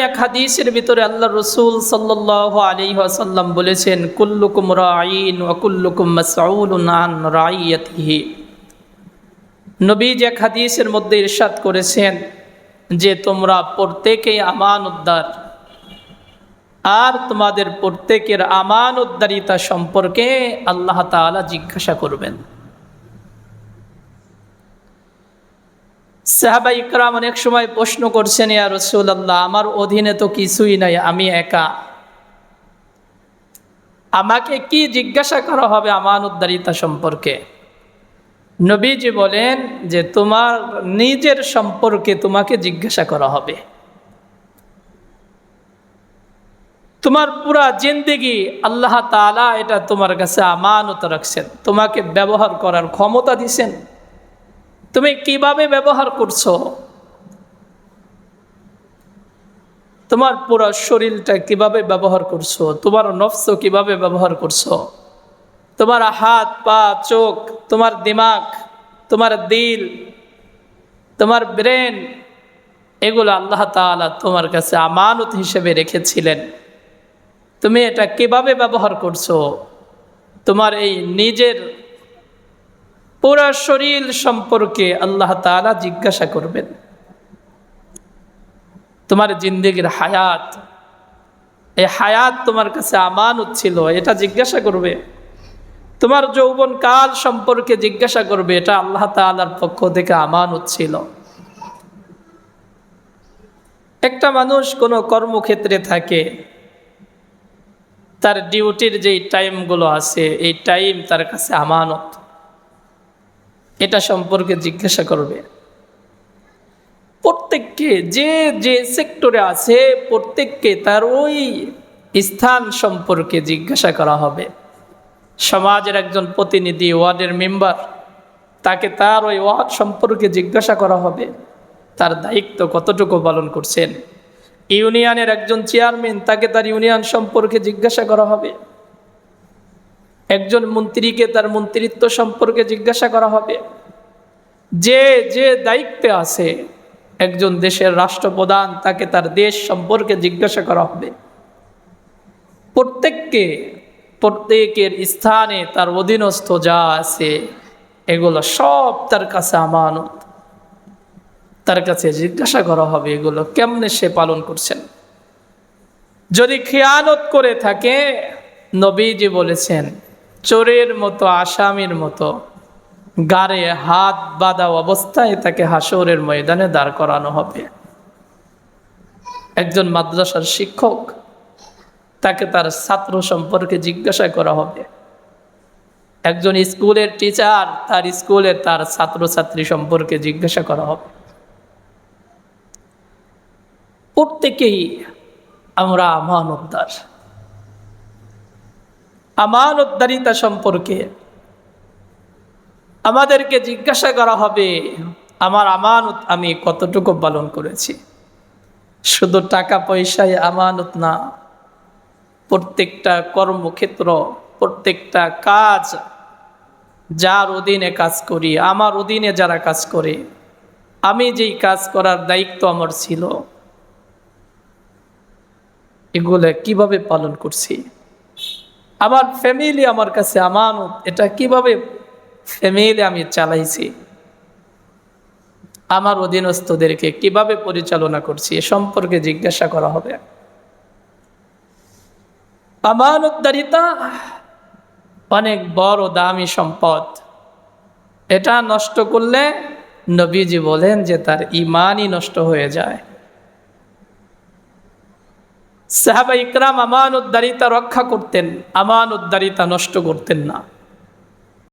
এক হাদিসের ভিতরে আল্লাহ রসুল সাল্লাল্লাহু আলাইহি ওয়াসাল্লাম বলেছেন, কুল্লুকুম রাঈন ওয়া কুল্লুকুম মাসউলুন আন রাইয়াতিহি। নবীজি এক হাদিসের মধ্যে ইরশাদ করেছেন যে তোমরা প্রত্যেকেই আমানতদার, আর তোমাদের প্রত্যেকের আমানতদারিতা সম্পর্কে আল্লাহ তাআলা জিজ্ঞাসা করবেন। সাহাবা ইকরাম অনেক সময় প্রশ্ন করছেন, ইয়া রাসূলুল্লাহ, আমার অধীনে তো কিছুই নাই, আমি একা, আমাকে কি জিজ্ঞাসা করা হবে আমানতদারিতা সম্পর্কে? নবীজি বলেন যে তোমার নিজের সম্পর্কে তোমাকে জিজ্ঞাসা করা হবে। তোমার পুরা জিন্দেগি আল্লাহ তাআলা এটা তোমার কাছে আমানত রাখছেন, তোমাকে ব্যবহার করার ক্ষমতা দিছেন, তুমি কিভাবে ব্যবহার করছো, তোমার পুরো শরীরটা কিভাবে ব্যবহার করছো, তোমার নফস কিভাবে ব্যবহার করছো, তোমার হাত পা চোখ, তোমার দিমাগ, তোমার দিল, তোমার ব্রেন, এগুলো আল্লাহ তাআলা তোমার কাছে আমানত হিসেবে রেখেছিলেন। তুমি এটা কিভাবে ব্যবহার করছো, তোমার এই নিজের পুরা শরীর সম্পর্কে আল্লাহ তাআলা জিজ্ঞাসা করবেন। তোমার জিন্দেগির হায়াত, এই হায়াত তোমার কাছে আমানত ছিল, এটা জিজ্ঞাসা করবে। তোমার যৌবন কাল সম্পর্কে জিজ্ঞাসা করবে, এটা আল্লাহ তাআলার পক্ষ থেকে আমানত ছিল। একটা মানুষ কোনো কর্মক্ষেত্রে থাকে, তার ডিউটির যেই টাইমগুলো আছে, এই টাইম তার কাছে আমানত, এটা সম্পর্কে জিজ্ঞাসা করবে। প্রত্যেককে যে যে সেক্টরে আছে প্রত্যেককে তার ওই স্থান সম্পর্কে জিজ্ঞাসা করা হবে। সমাজের একজন প্রতিনিধি, ওয়ার্ডের মেম্বার, তাকে তার ওই ওয়ার্ড সম্পর্কে জিজ্ঞাসা করা হবে, তার দায়িত্ব কতটুকু পালন করছেন। ইউনিয়নের একজন চেয়ারম্যান, তাকে তার ইউনিয়ন সম্পর্কে জিজ্ঞাসা করা হবে। একজন মন্ত্রীকে তার মন্ত্রিত্ব সম্পর্কে জিজ্ঞাসা করা হবে। যে যে দায়িত্বে আছে, একজন দেশের রাষ্ট্রপ্রধান, তাকে তার দেশ সম্পর্কে জিজ্ঞাসা করা হবে। প্রত্যেকের স্থানে তার অধীনস্থ যা আছে এগুলো সব তার কাছে আমানত, তার কাছে জিজ্ঞাসা করা হবে এগুলো কেমনে সে পালন করছেন। যদি খেয়ানত করে থাকে, নবীজি বলেছেন চোরের মতো, আসামির মতো গাড়ে হাত বাঁধা অবস্থায় তাকে হাসরের ময়দানে দাঁড় করানো হবে। একজন মাদ্রাসার শিক্ষক, তাকে তার ছাত্র সম্পর্কে জিজ্ঞাসা করা হবে। একজন স্কুলের টিচার, তার স্কুলের তার ছাত্রছাত্রী সম্পর্কে জিজ্ঞাসা করা হবে। প্রত্যেকেই আমরা আমানতদার। আমানতদারিতা সম্পর্কে আমাদেরকে জিজ্ঞাসা করা হবে, আমার আমানত আমি কতটুকু পালন করেছি। শুধু টাকা পয়সায় আমানত না, প্রত্যেকটা কর্মক্ষেত্র, প্রত্যেকটা কাজ, যার অধীনে কাজ করি, আমার অধীনে যারা কাজ করে, আমি যেই কাজ করার দায়িত্ব আমার ছিল, এগুলো কিভাবে পালন করছি। আমার ফ্যামিলি আমার কাছে আমানত, এটা কিভাবে ফ্যামিলি আমি চালাইছি, আমার অধীনস্থদেরকে কিভাবে পরিচালনা করছি, এ সম্পর্কে জিজ্ঞাসা করা হবে। আমানতদারিতা অনেক বড় দামি সম্পদ। এটা নষ্ট করলে নবীজি বলেন যে তার ঈমানই নষ্ট হয়ে যায়। সাহাবা ইকরাম আমানতদারিতা রক্ষা করতেন, আমানতদারিতা নষ্ট করতেন না।